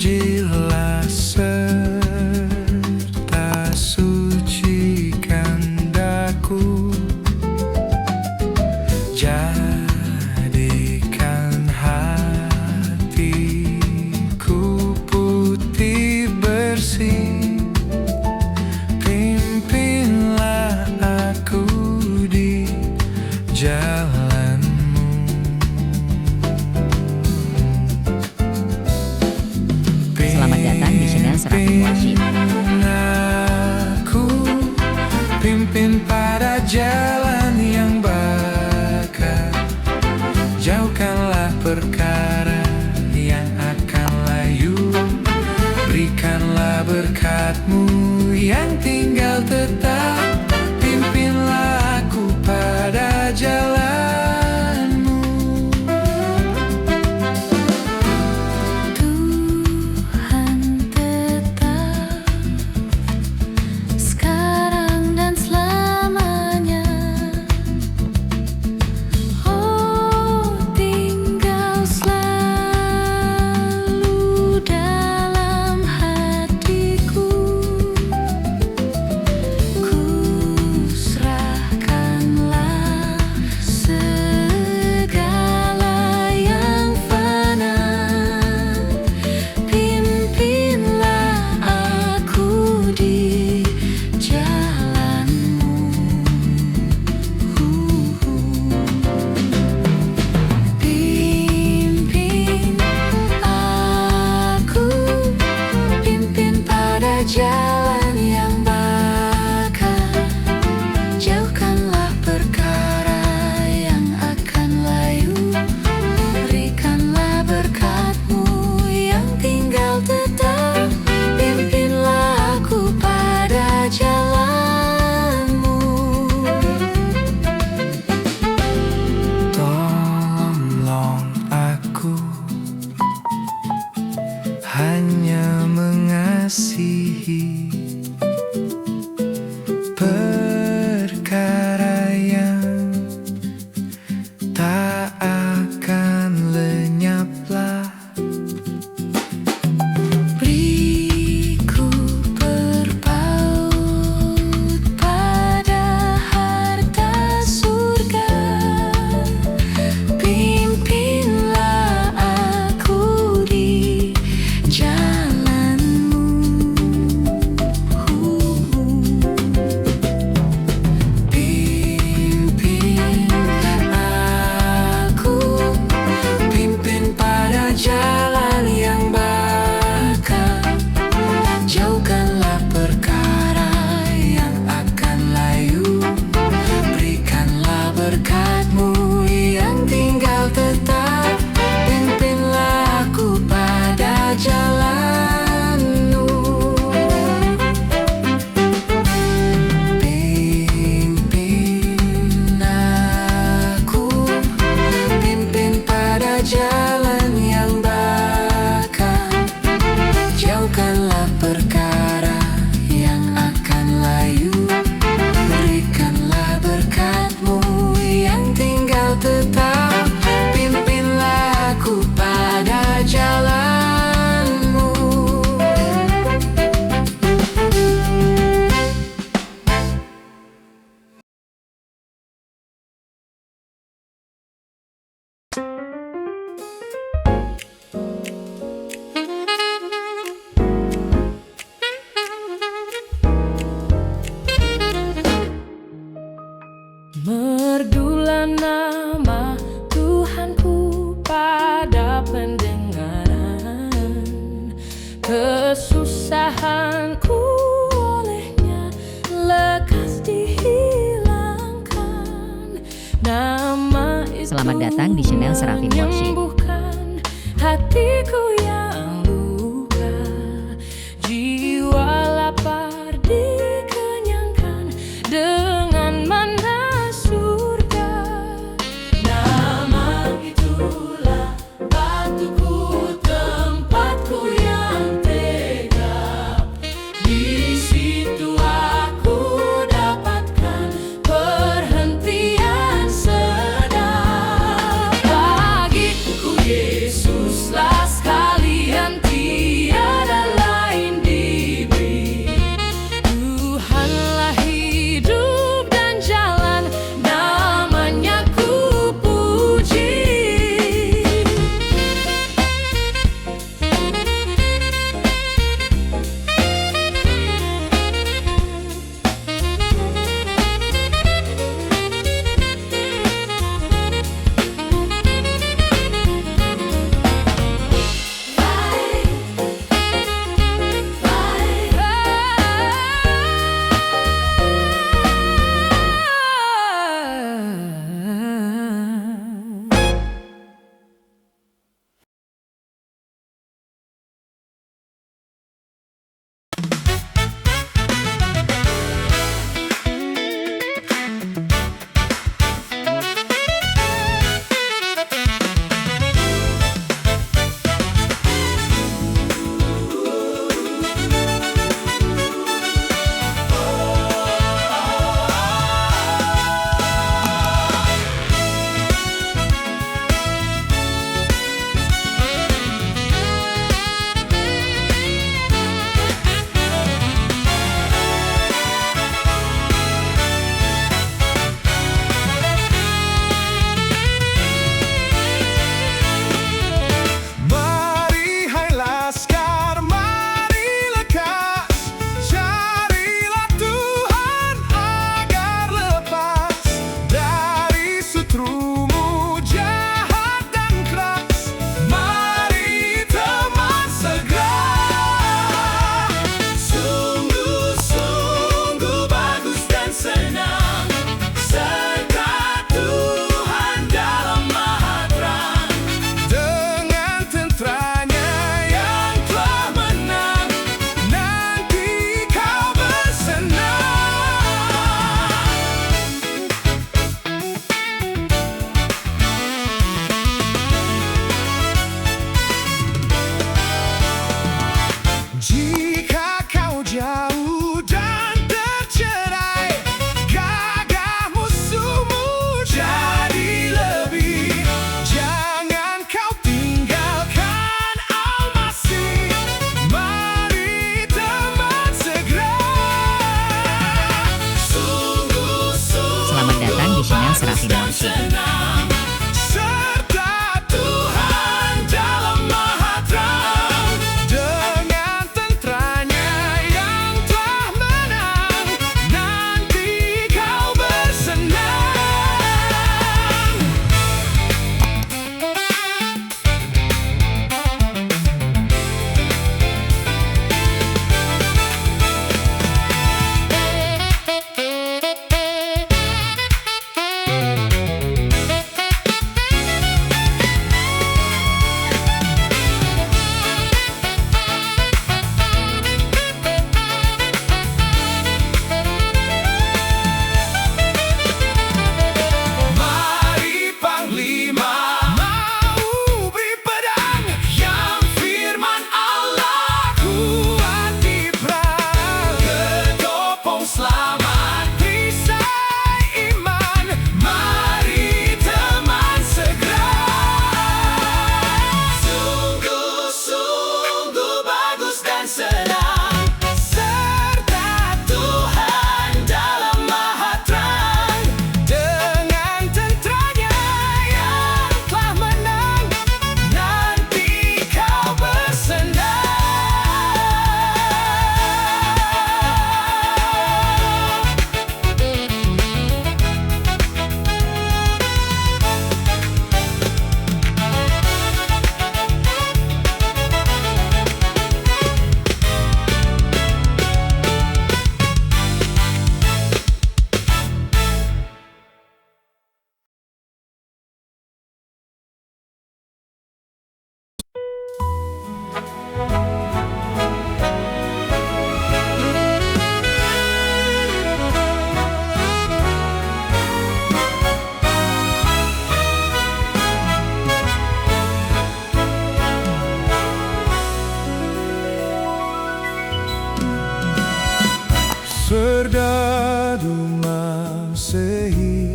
Pujilah serta sucikan daku, jadikan hatiku putih bersih. Pimpinlah aku di jalanmu. Selamat datang di channel Serafim Worship. Aku pimpin pada jalan yang bakar. Jauhkanlah perkara yang akan layu. Berikanlah berkat-Mu yang tinggal tetap. Pimpinlah aku pada jalan-Mu. Tuhan tetap sekarang dan selamanya. Oh, tinggal selalu dalam hatiku. Ku serahkanlah segala yang fana. Pimpinlah aku di jalan-Mu. Pimpin aku, pimpin pada jalan yang bakar. Jauhkanlah perkara yang akan layu. Berikanlah berkat-Mu yang tinggal tetap. Pimpinlah aku pada jalan-Mu. Tolong aku hanya mengasihi perkara yang tak akan lenyaplah. Beriku berpaut pada harta surga. Pimpinlah aku di jalan-Mu. Pimpin aku, pimpin pada jalan yang bakar. Jauhkanlah perkara yang akan layu. Berikanlah berkat-Mu yang tinggal tetap. Pimpinlah aku pada jalan-Mu. Pimpin aku, pimpin pada jalan yang bakar. Jauhkanlah perkara yang akan layu. Berikanlah berkat-Mu yang tinggal tetap. Pimpinlah aku pada jalan-Mu. Merdulah nama Tuhanku pada pendengaran. Kesusahanku olehnya lekas dihilangkan. Nama itu Selamat datang di channel Serafim Worship. menyembuhkan hatiku yang luka. Jiwa lapar dikenyangkan dengan mana surga. Nama itulah batuku, tempatku yang tegak. Di situ aku dapatkan perhentian sedap. Bagiku Yesuslah sekarang. senang, serta Tuhan dalam Maha Terang. Dengan tentranya yang telah menang, nanti kau bersenang. Mari Panglima Mau beri pedang yang firman Allah, kuat di perang, ketopong selamat, perisai iman. mari teman segera. Sungguh-sungguh bagus dan senang, serta Tuhan dalam Maha Terang. Dengan tentranya yang telah menang, Nanti kau bersenang. Serdadu Masehi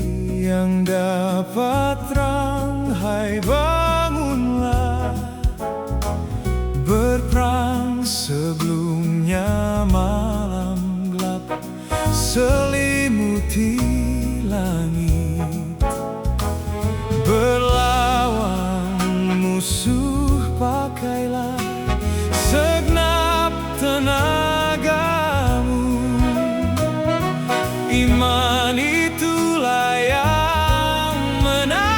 yang dapat terang, hai bangunlah. Berperang sebelumnya malam gelap selimuti langit. Berlawan musuh pakailah segenap tenagamu. Iman itulah yang menang.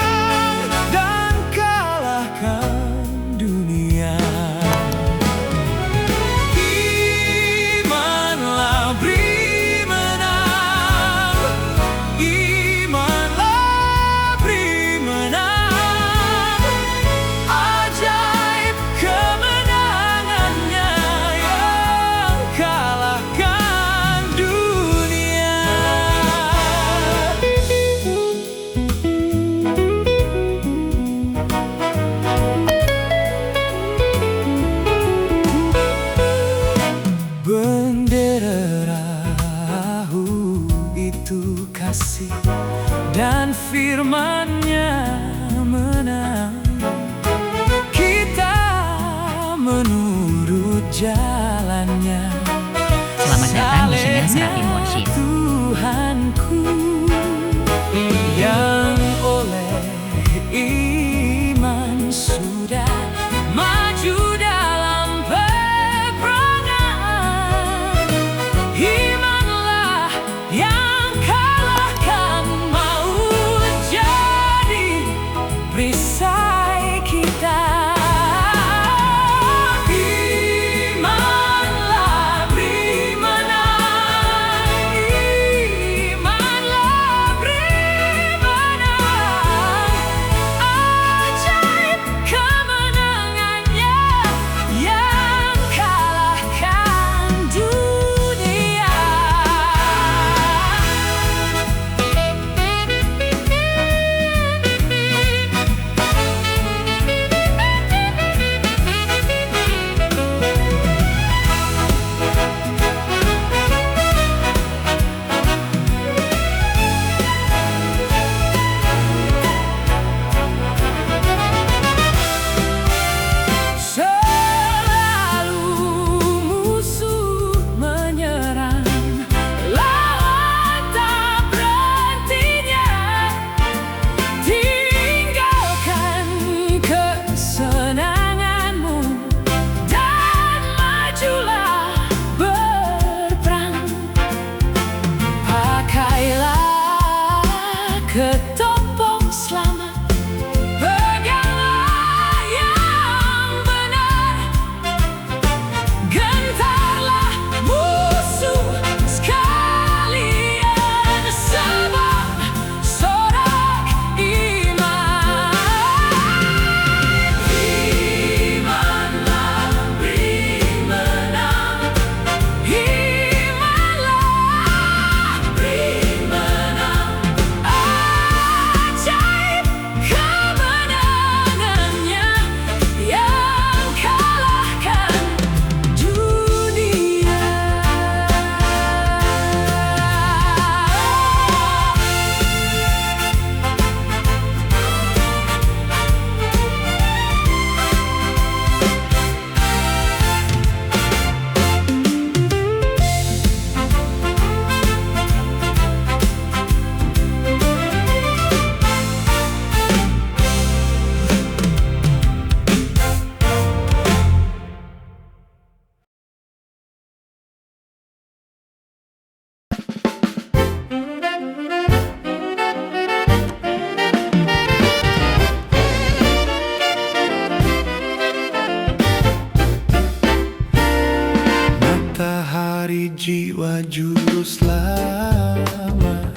jiwa juru selamat.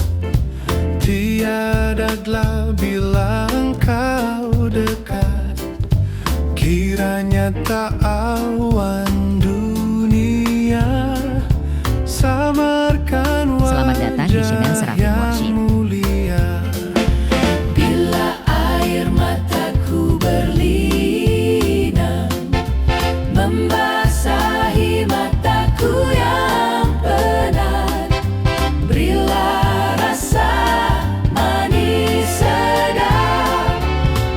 Tiadalah bila engkau dekat, kiranya tak awan dunia samarkan Selamat datang di channel Serafin yang Worship. mulia. Bila air mataku berlinang, membasahi mataku yang penat, berilah rasa manis sedap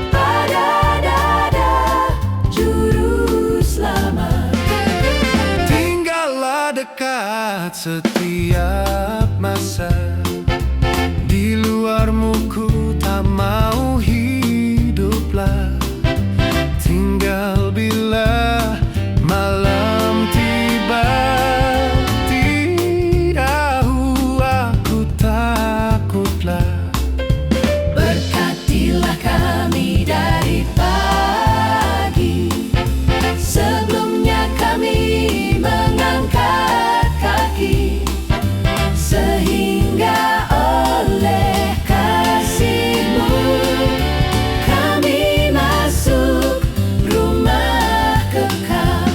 pada dada juru selamat. Tinggallah dekat setiap masa, di luarmu ku tak mau hiduplah. Tinggal bila malam tiba, tidak aku takutlah. Berkatilah kami dari pagi, sebelumnya kami mengangkat kaki, sehingga oleh kasih-Mu kami masuk rumah kekal.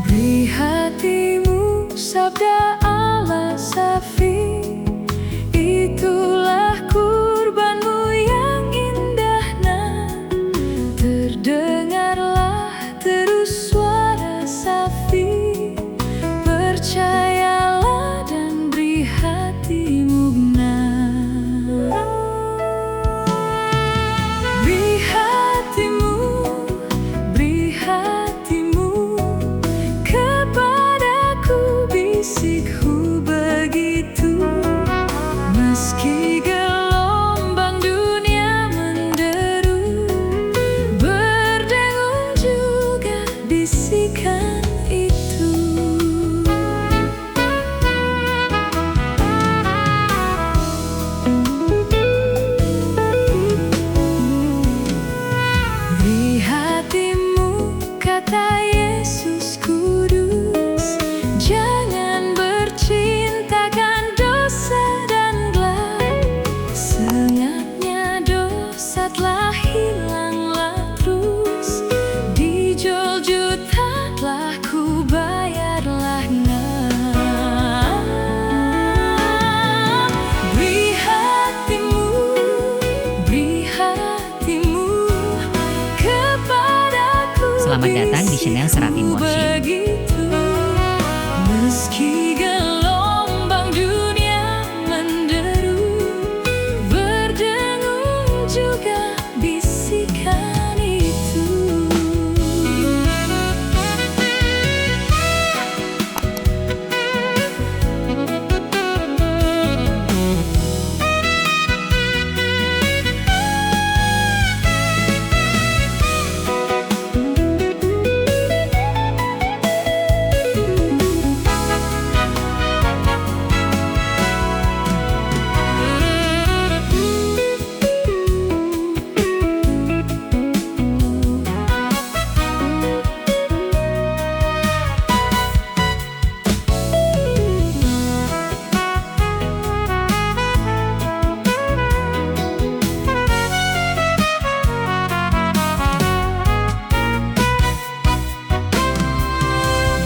Beri hatimu sabda Allah safi, itulah kurbanmu yang indah nan. Terdengarlah terus suara safi, percayalah dan beri hatimu benar. Beri hatimu kepadaku, bisikku begitu. Meski gelombang dunia menderu, berdengung juga bisikan itu. Beri hatimu, kata Yesus kudus, jangan bercintakan dosa dan gelap. Senyapnya dosa telah hilanglah terus, dijol juta telah ku bayarlah nah. Beri hatimu kepadaku, Selamat datang di channel Serafin Worship. begitu. Meski gelombang dunia menderu, berdengung juga bisikan itu.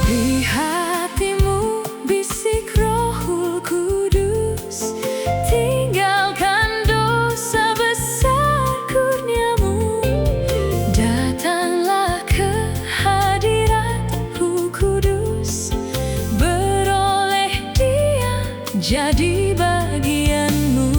Beri hatimu, bisik Rohul Kudus, tinggalkan dosa besar kurniamu. Datanglah ke hadirat-Ku kudus, beroleh Dia jadi bagianmu.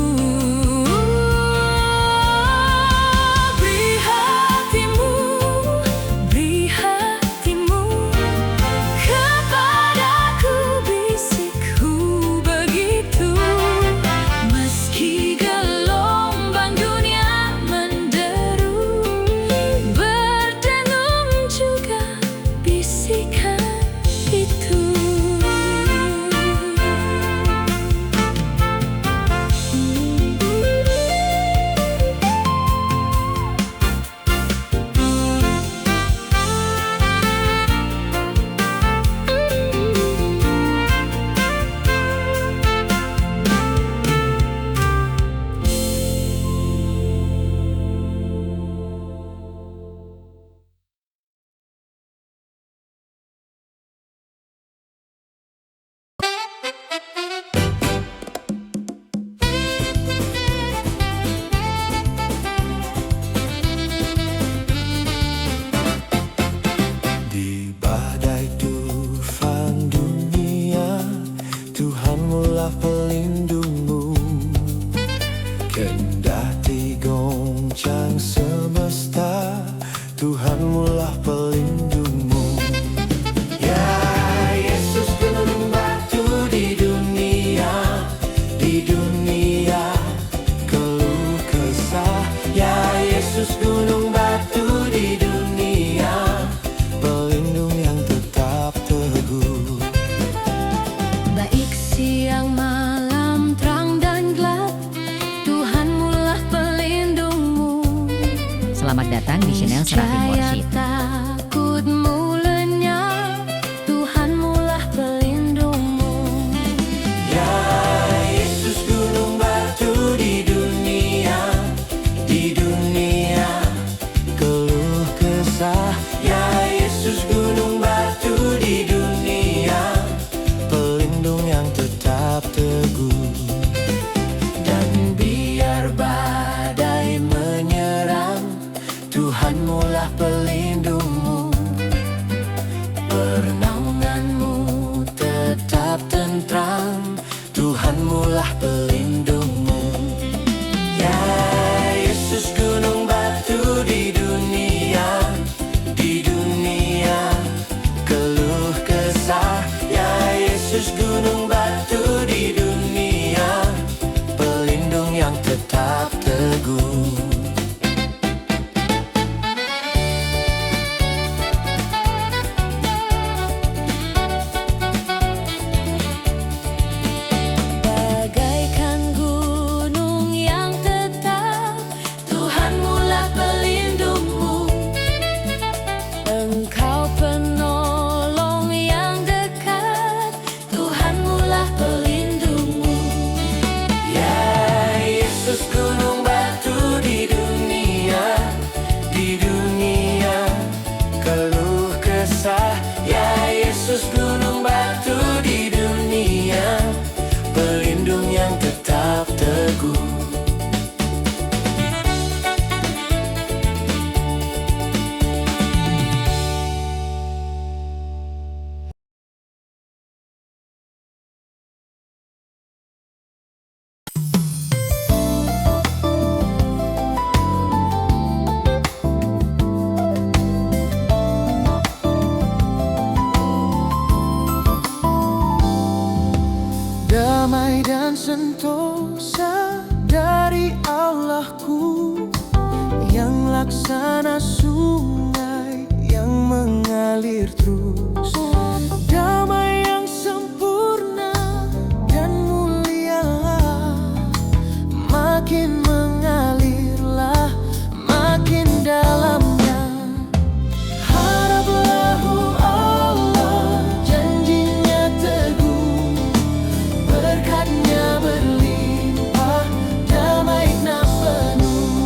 Selamat datang di channel Serafin Worship. Takutmu lenyap, Tuhanmulah pelindungmu. Ya Yesus gunung batu di dunia, keluh kesah. Ya Yesus gunung batu di dunia, pelindung yang tetap teguh. Dan biar badai menyerang, Tuhanmulah pelindungmu. Pernaunganmu tetap tentram, Tuhanmulah pelindungmu. Ya Yesus gunung batu di dunia, keluh kesah. Ya Yesus gunung batu di dunia, pelindung yang tetap teguh. Bagaikan gunung yang tetap, Tuhanmulah pelindungmu. Engkau penolong yang dekat, Tuhanmulah pelindungmu. Ya Yesus gunung batu di dunia, keluh kesah. Ya Yesus gunung batu di dunia, pelindung yang tetap teguh. Damai dan sentosa dari Allahku, yang laksana sungai yang mengalir terus. Damai yang sempurna dan mulialah, makin mengalirlah, makin dalamnya. Haraplah Allah, janjinya teguh, berkatnya berlimpah, damainya penuh.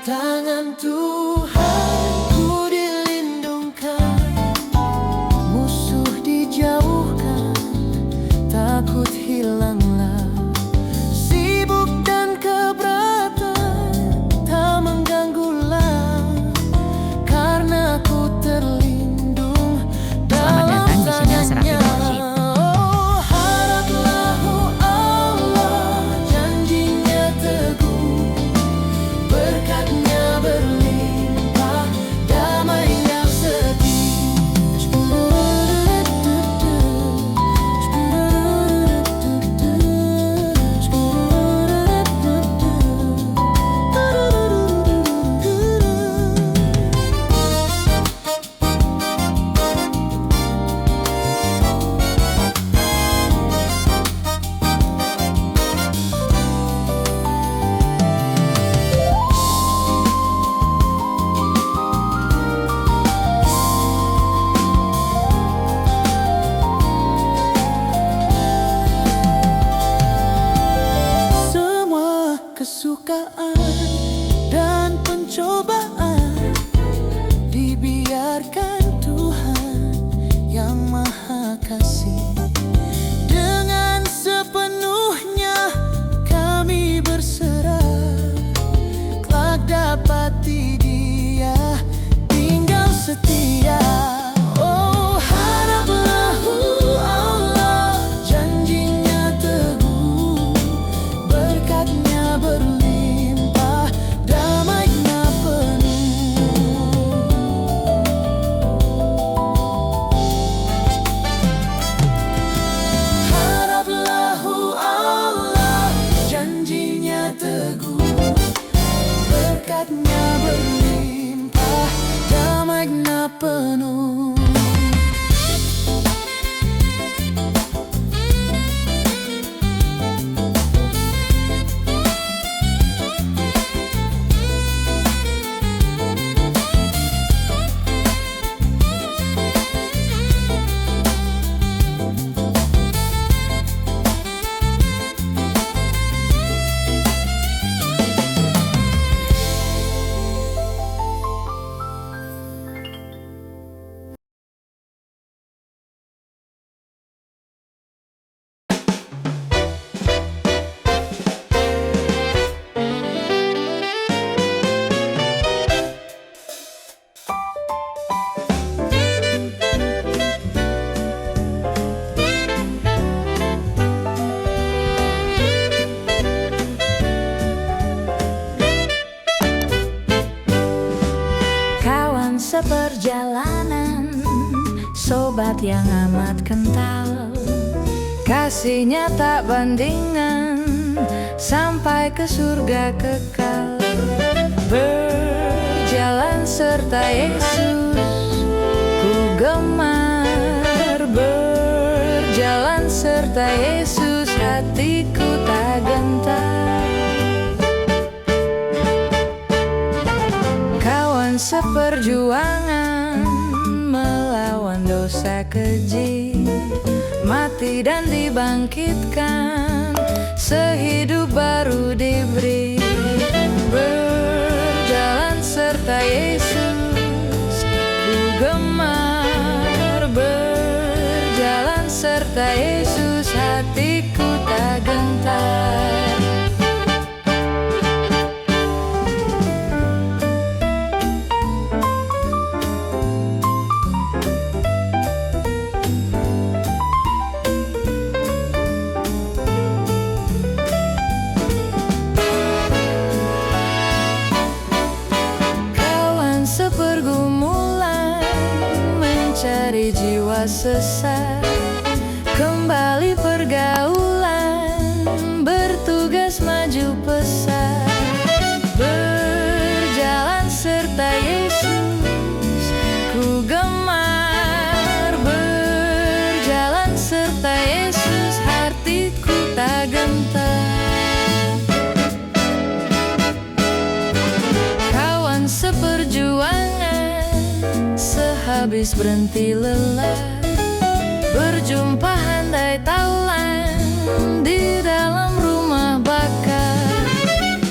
Dalam tangan Tuhan ku dilindungkan, musuh dijauhkan, takut hilanglah. Sibuk dan keberatan tak mengganggulah, karena ku terlindung Selamat dalam datang di channel Serafin tangannya. Worship. Oh, haraplah Allah, janjinya teguh, berkatnya berlimpah, damainya semua kesukaan dan pencobaan dibiarkan Tuhan yang Maha Kasih. Dengan sepenuhnya kami berserah, kelak dapati Dia tinggal setia. Oh, haraplah Allah, janjinya teguh, berkatnya berlimpah, damainya penuh. Haraplah Allah, janjinya teguh, berkatnya berlimpah, damainya penuh. seperjalanan, sobat yang amat kental. Kasihnya tak bandingan, sampai ke surga kekal. Berjalan serta Yesus, ku gemar. Berjalan serta Yesus, hatiku tak gentar. Kawan seperjuangan, melawan dosa keji, mati dan dibangkitkan, sehidup baru diberi. Berjalan serta Yesus, ku gemar. Berjalan serta Yesus, hatiku tak gentar. Sepergumulan mencari jiwa sesat, kembali pergaulan, bertugas maju pesat. Berjalan serta Yesus, ku gemar. Berjalan serta Yesus, hatiku tak gentar. Kawan seperjuangan, sehabis berhenti lelah, berjumpa handai taulan di dalam rumah bakar.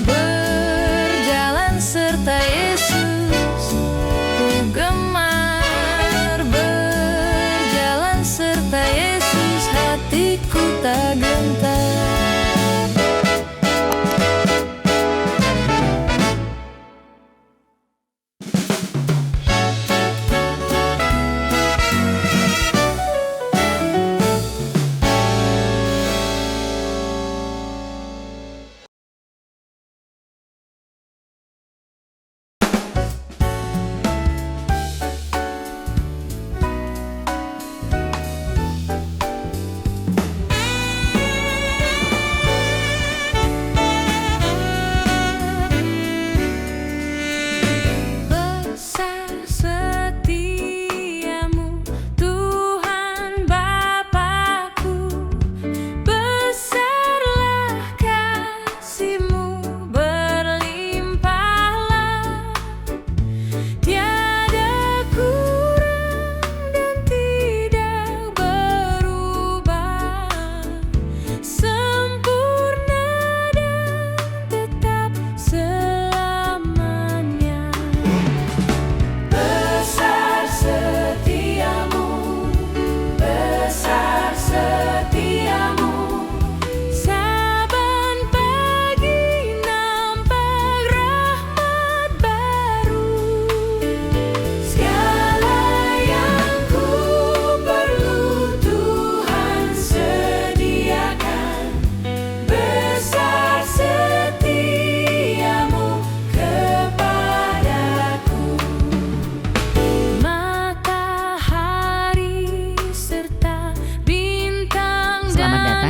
Berjalan serta Yesus, ku gemar. Berjalan serta Yesus, hatiku tak gentar.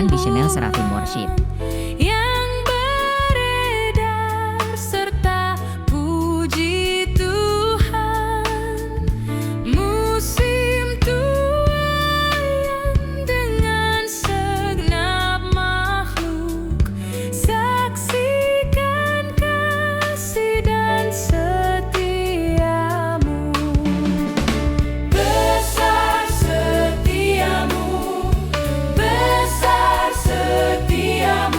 di channel Serafim Worship. Yang beredar serta puji Tuhan, musim tua yang dengan segenap makhluk saksikan kasih dan setiamu. Besar setiamu, besar setiamu.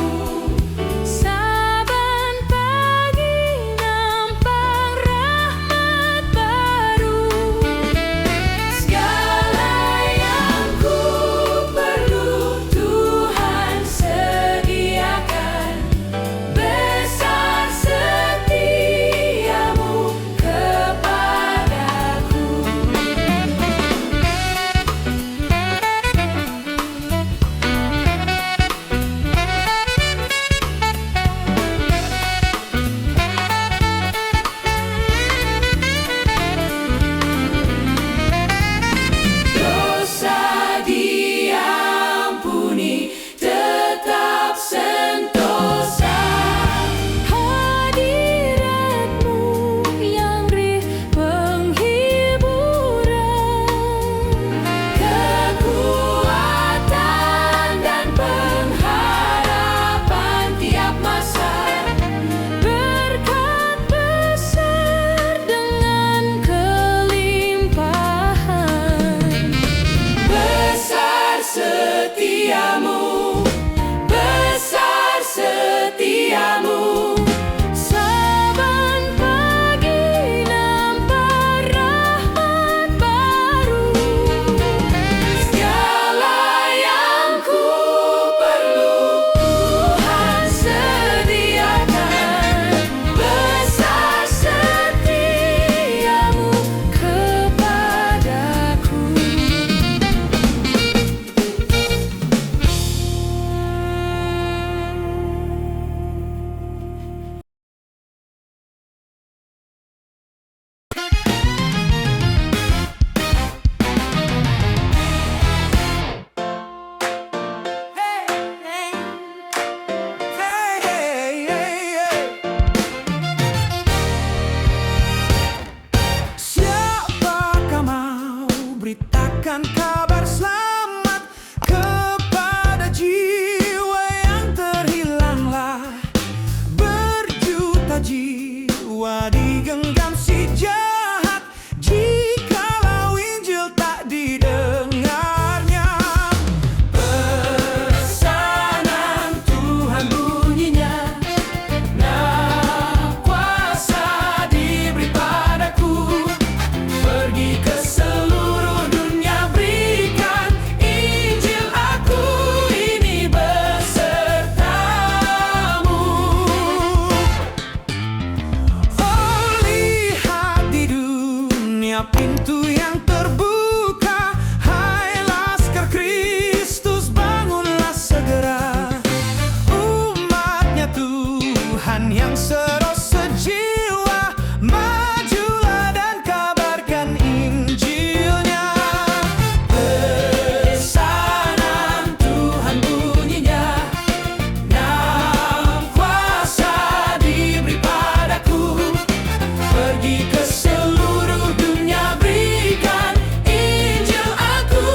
memberitakan kabar selamat kepada jiwa yang terhilanglah. Berjuta jiwa digenggam si jahat, jikalau Injil tak didengarnya. Pesanan Tuhan bunyinya, nah kuasa diberi padaku. Pergi ke seluruh dunia, berikan Injil, aku ini besertamu. Oh, lihat di dunia pintu yang terbuka. Hai laskar Kristus, bangunlah segera. Umatnya Tuhan yang seros sejiwa, majulah dan kabarkan Injilnya. Pesanan Tuhan bunyinya, nah kuasa diberi padaku. Pergi ke seluruh dunia, berikan Injil, aku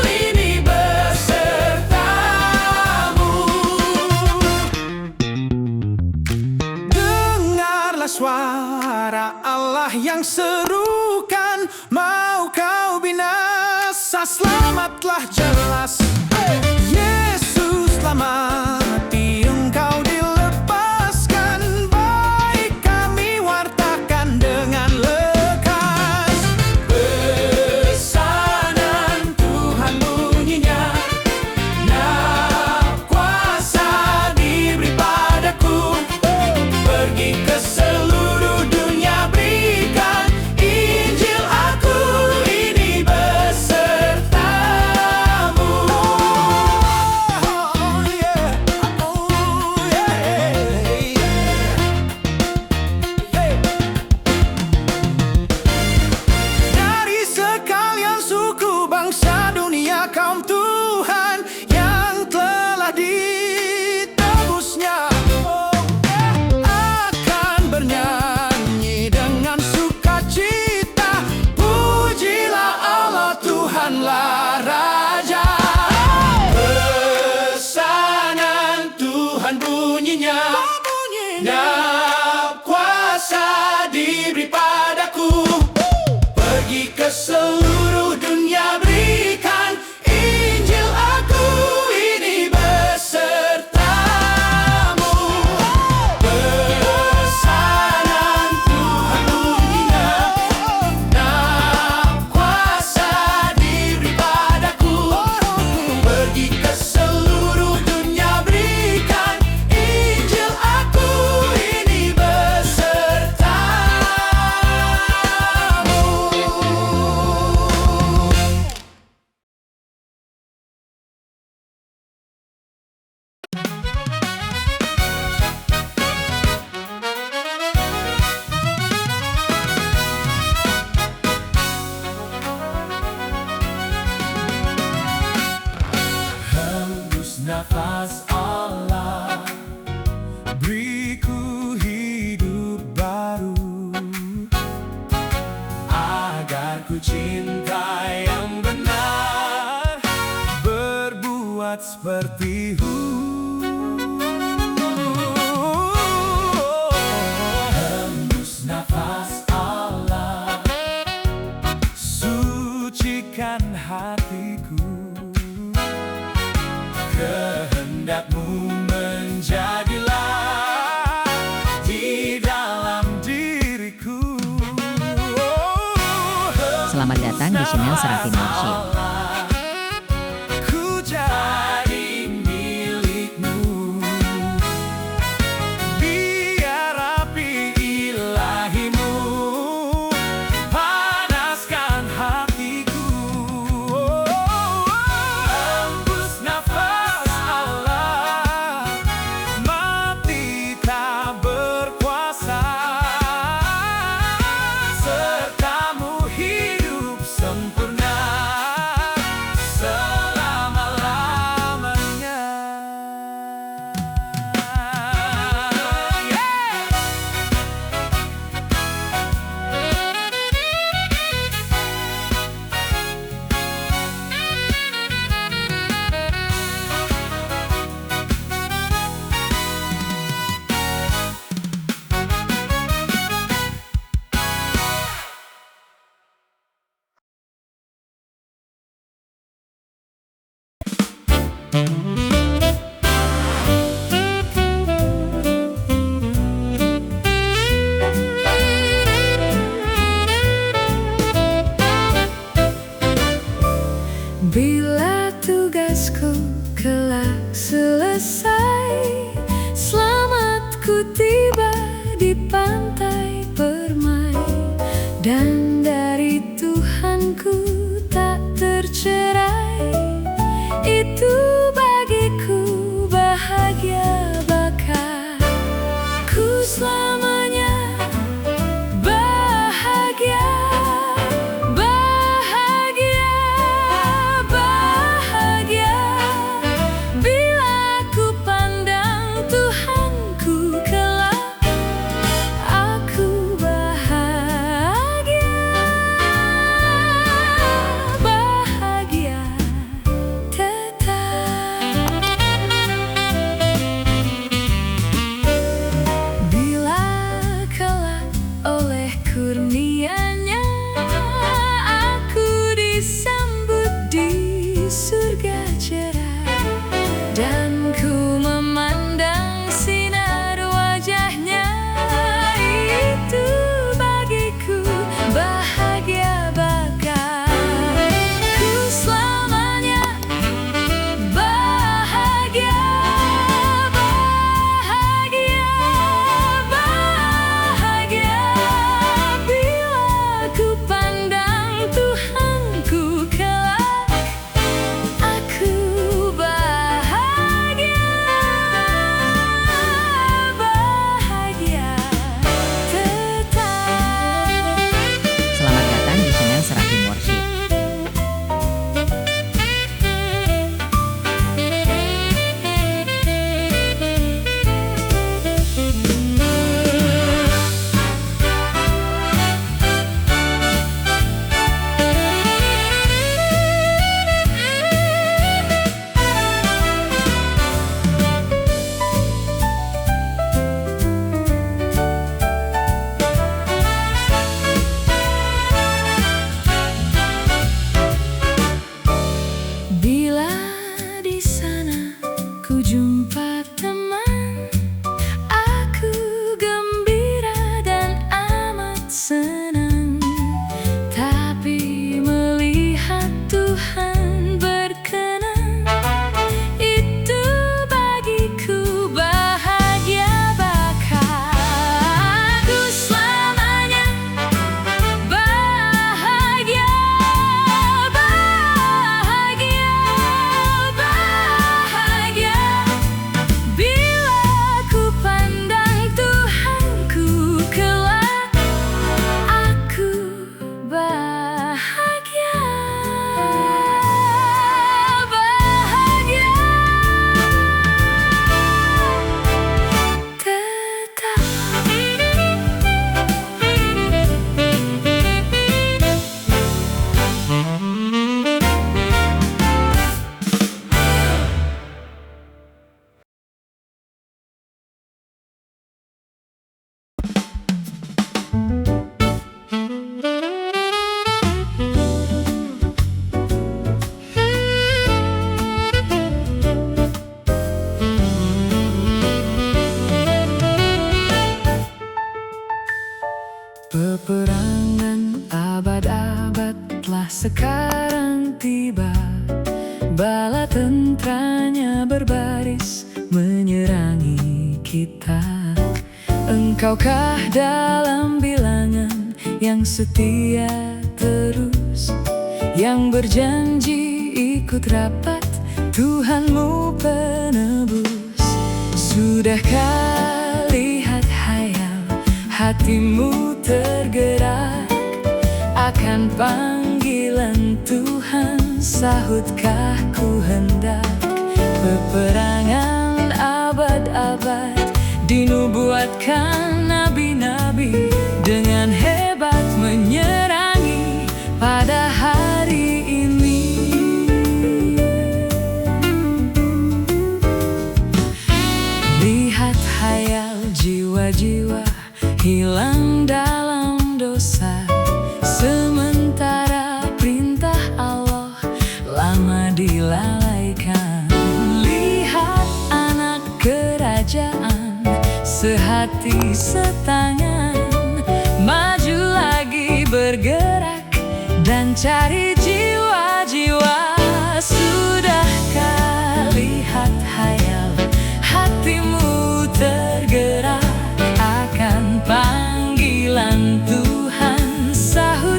ini besertamu. Dengarlah suara Allah yang serukan, mau kau binasa, selamatlah jelas. Yesus telah mati, engkau dilepaskan, baik kami wartakan dengan lekas. Pesanan Tuhan bunyinya, nah kuasa diberi padaku. Pergi ke seluruh dunia, berikan Injil, aku ini besertamu. Oh, yeah. Oh, yeah. Hey. Dari sekalian suku, bangsa, dunia, kaum Tuhan yang telah ditebusnya, akan bernyanyi dengan sukacita. Pujilah Allah, Tuhanlah Raja. Pesanan Tuhan bunyinya, nah kuasa diberi padaku. Pergi ke seluruh dunia, berikan Injil, aku ini besertamu. Pesanan Tuhan bunyinya, nah kuasa diberi padaku. Pergi ke seluruh dunia, berikan Injil, aku ini hembus nafas Allah, beriku hidup baru, agar ku cinta yang benar, berbuat seperti-Mu. Hembus nafas Allah, sucikan hatiku. Kehendak-Mu menjadilah di dalam diriku. Selamat datang di channel Serafin Worship. Ku jadi milik-Mu. Biar api ilahi-Mu panaskan hatiku. Hembus nafas Allah, mati tak berkuasa, serta-Mu hidup sempurna. dan dari Tuhanku tak tercerai. Itu bagiku bahagia, bakal ku selamanya bahagia, bahagia, bahagia. Bila ku pandang Tuhanku kelak, aku bahagia, bahagia tetap. Bila kelak oleh kurnia-Nya aku disambut di surga cerah, dan ku memandang sinar wajah-Nya, itu bagiku bahagia, bakal ku selamanya bahagia, bahagia, bahagia. Bila ku pandang Tuhanku kelak, aku bahagia, bahagia tetap. Selamat datang di channel Serafin Worship. Bila di sana ku jumpa teman, aku gembira dan amat senang. Tapi melihat Tuhan berkenan, itu bagiku bahagia, bakal ku selamanya bahagia, bahagia, bahagia. Bila ku pandang Tuhanku kelak, aku bahagia, bahagia tetap. Peperangan abad-abad telah sekarang tiba, bala tentranya berbaris menyerangi kita. Engkaukah dalam bilangan yang setia terus, yang berjanji ikut rapat Tuhanmu penebus? Sudahkah lihat hayal hatimu tergerak akan panggilan Tuhan? Sahutkah ku hendak peperangan abad-abad dinubuatkan nabi-nabi dengan hebat menyerangi pada hari ini? Lihat hayal jiwa-jiwa hilang dalam dosa, sementara perintah Allah lama dilalaikan. Lihat anak kerajaan sehati setangan, maju lagi bergerak dan cari jiwa-jiwa. Sudahkah lihat hayal hatimu tergerak akan panggilan Tuhan? Sahut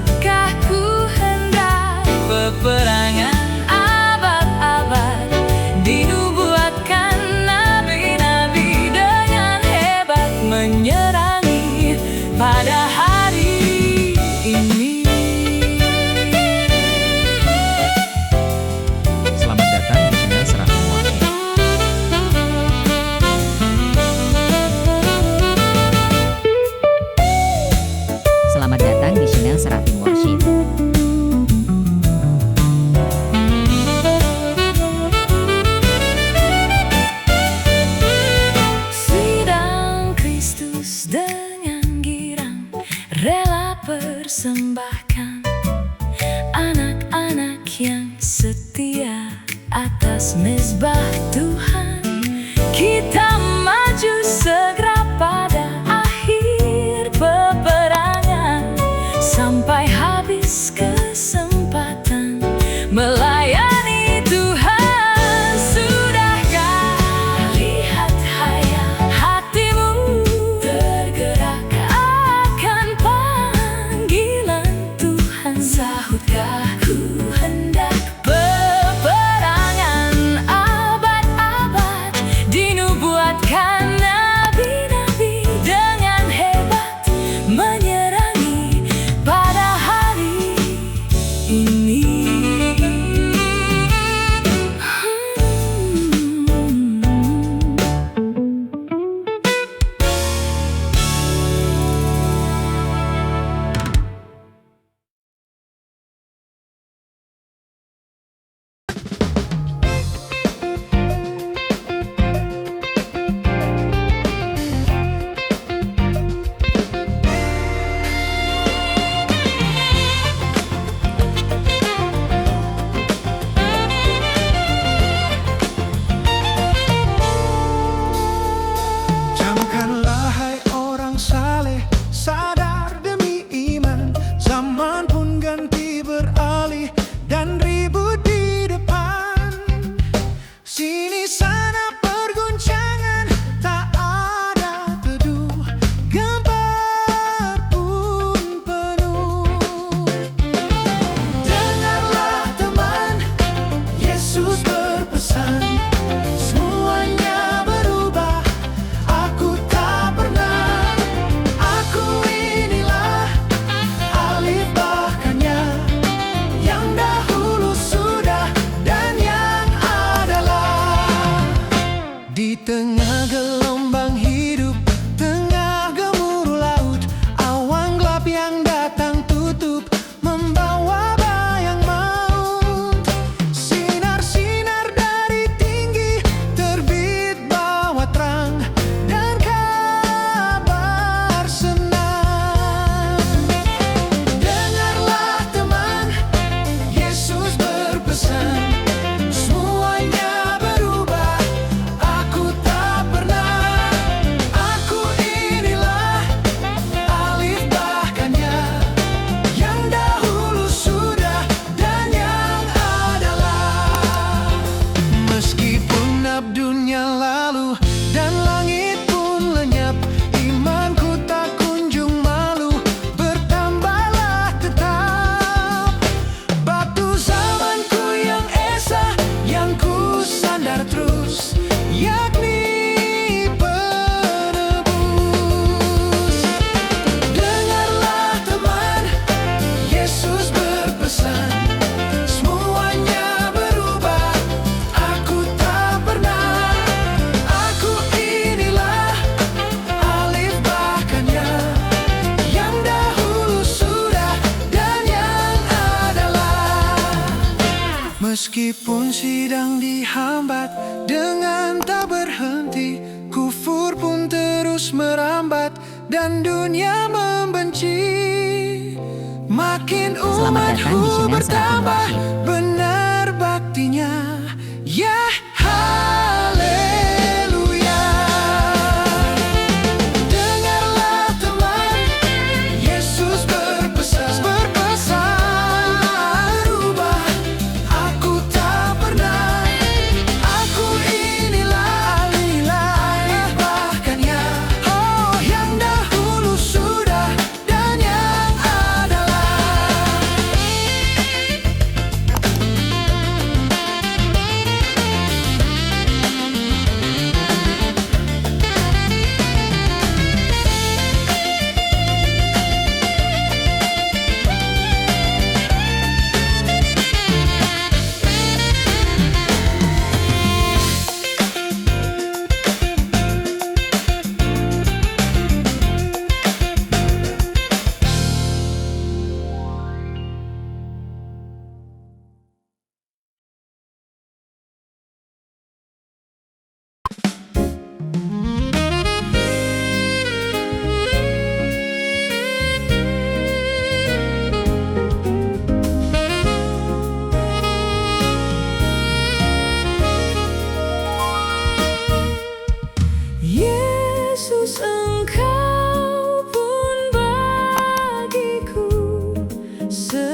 persembahkan anak-anak yang setia atas mezbah Tuhan. Kita maju segera pada akhir peperangan, sampai habis kesempatan melayani Tuhan. Sudahkah lihat hayal hatimu tergerak akan panggilan Tuhan? Sahutkah ku hendak peperangan abad-abad dinubuatkan nabi-nabi dengan hebat menyerangi pada hari ini. Camkanlah hai orang saleh, sadar demi iman. Zaman pun ganti beralih dan ribut di depan. Sini sana perguncangan, tak ada teduh, gambar pun penuh. Dengarlah teman, Yesus berpesan, semuanya berubah. Aku tak pernah, aku inilah, alif bahkannya, yang dahulu sudah dan yang adalah. Di tengah gelombang hidup, tengah gemuruh laut, awan gelap yang datang tutup membawa bayang maut. Sinar-sinar dari tinggi terbit bawa terang dan kabar senang. Dengarlah teman, Yesus berpesan, semuanya berubah. Aku tak pernah, aku inilah, alif bahkannya, yang dahulu sudah dan yang adalah. Meskipun dunia lalu dan langit pun lenyap, imanku tak kunjung malu, bertambahlah tetap. Batu zamanku yang esa, yang ku sandar terus, yakni penebus. Dengarlah teman, Yesus berpesan, semuanya berubah. Aku tak pernah, aku inilah, alif bahkannya, yang dahulu sudah dan yang adalah. Meskipun sidang dihambat dengan tak berhenti, kufur pun terus merambat dan dunia membenci. Makin Selamat datang di umatku Channel Serapi bertambah Worship. benar baktinya. Ya haleluya. Dengarlah teman, Yesus berpesan, berubah. Aku tak pernah, aku inilah, alif bahkannya, oh yang dahulu sudah dan yang adalah. sedunia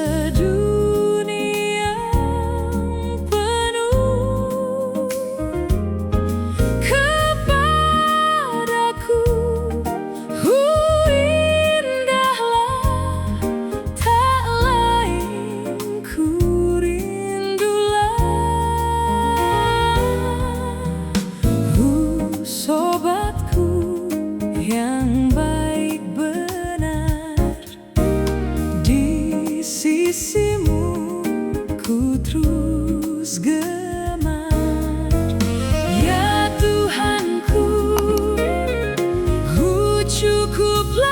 penuh kepadaku. Indahlah, tak lain ku rindulah. Sobatku yang baik benar, di sisimu ku terus gemar. Ya Tuhanku, cukuplah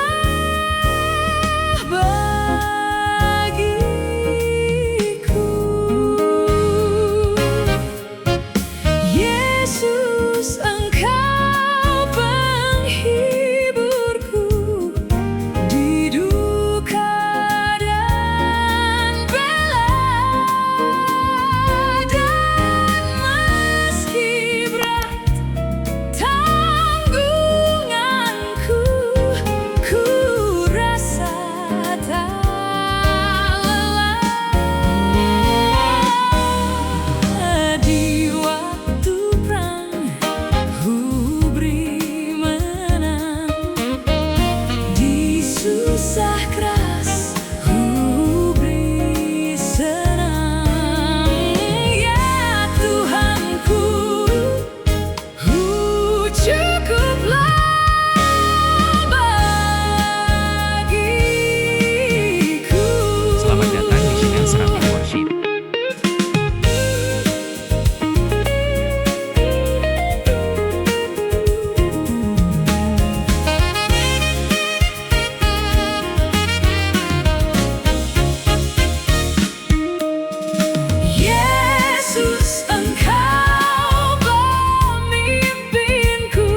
bagiku. Yesus, Engkau penghiburku di duka dan bela. Dan meski berat tanggunganku, ku rasa tak lelah. Di waktu perang ku beri menang, di susah keras ku beri senang. Ya Tuhanku, cukuplah bagiku. Selamat datang di channel Serapi Worship. Yesus, Engkau pemimpinku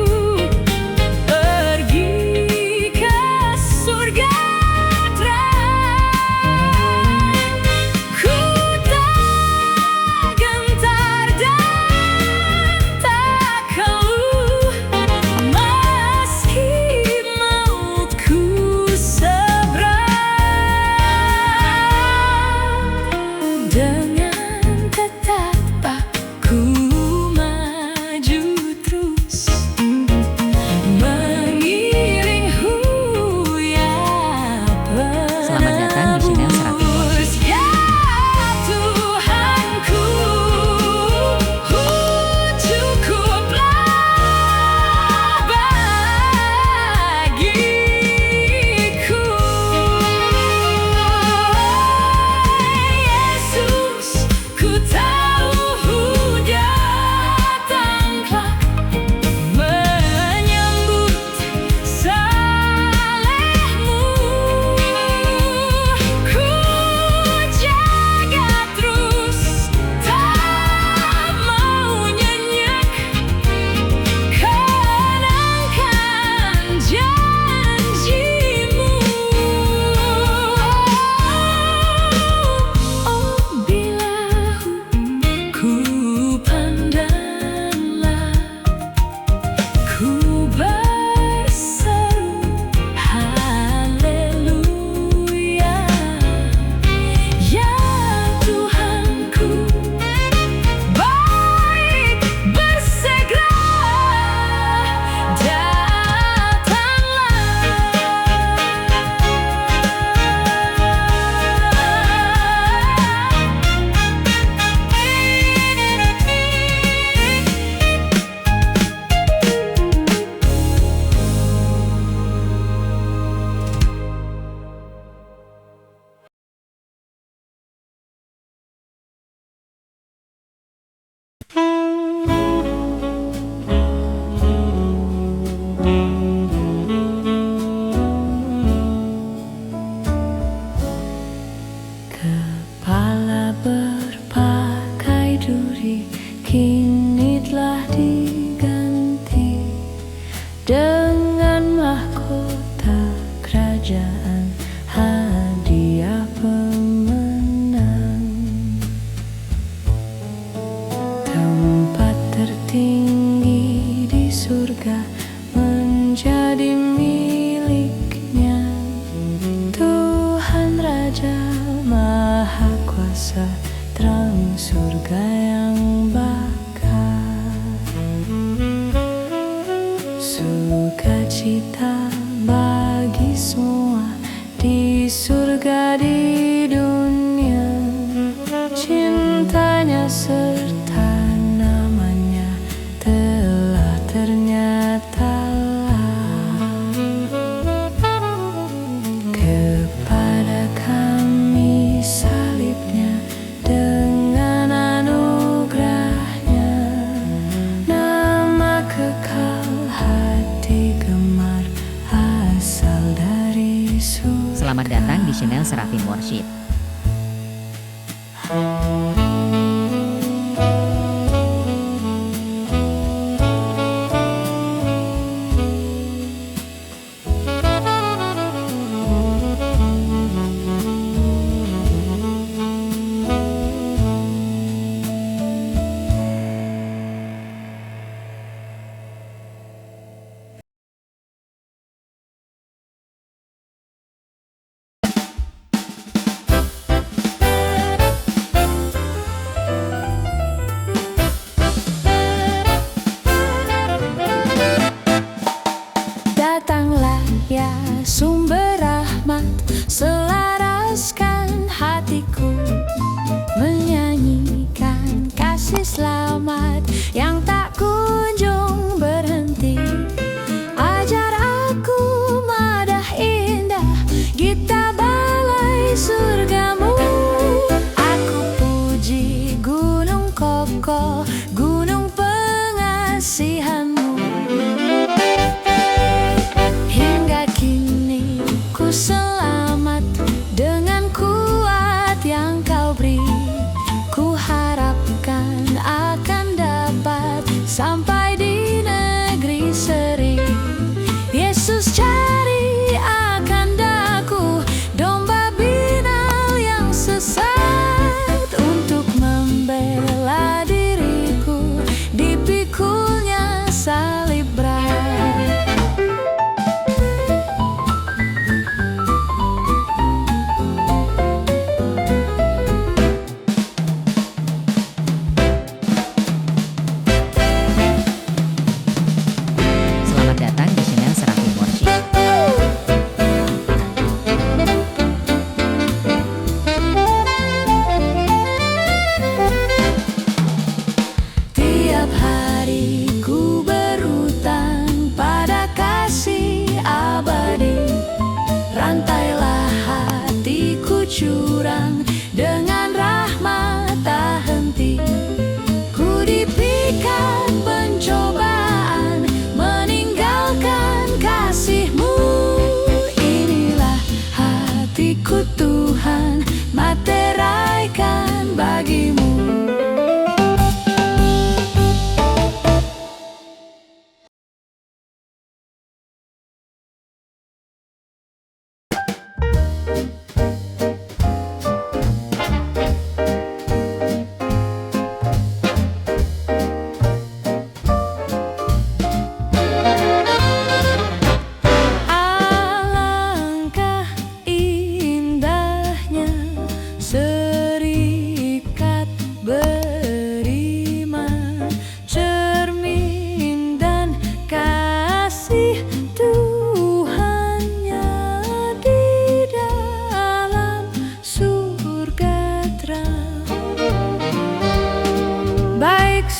pergi ke surga terang. Ku tak gentar dan tak keluh, meski mautku seberang. Dengan ketat aku maju terus, mengiring huyap Selamat datang di channel Serapi penebus. Worship. Ya Tuhanku, cukuplah bagiku. Yesus, ku tahu datang kelak menyambut salehmu. Ku jaga terus, tak mau nyenyak, kenangkan janjimu. Oh, bila ku pandanglah, ku berseru haleluya. Ya Tuhanku, baik bersegera kepala berpakai duri kini telah diganti dengan mahkota kerajaan, hadiah pemenang. Tempat tertinggi di surga menjadi miliknya. Tuhan Raja Maha Kuasa, terang surga yang bakar. Sukacita bagi semua di surga di dunia. Cintanya serta namanya telah ternyata kepada kami salibnya dengan anugerahnya. Nama kekal hati gemar asal dari surga. Selamat datang di channel Serafin Worship. Datanglah ya sumber rahmat, selaraskan hatiku menyanyikan kasih selamat yang tak kunjung berhenti. Ajar aku madah indah gita balai surgamu. Aku puji gunung kokoh, gunung pengasihanmu. Selamat dengan kuat yang kau beri. Ku harapkan akan dapat sampai di negeri seri. Yesus cari akan daku, domba binal yang sesat, untuk membela diriku di pikulnya salib berat. Datang di channel Serafin Worship. Tiap hari ku berutang pada kasih abadi. Rantailah hatiku curang dengan rahmat tak henti. Ku dipikat pencobaan, kasih-Mu. Inilah hatiku Tuhan, materaikan bagi-Mu. Serikat beriman, cermin dan kasih Tuhannya di dalam surga terang. Baik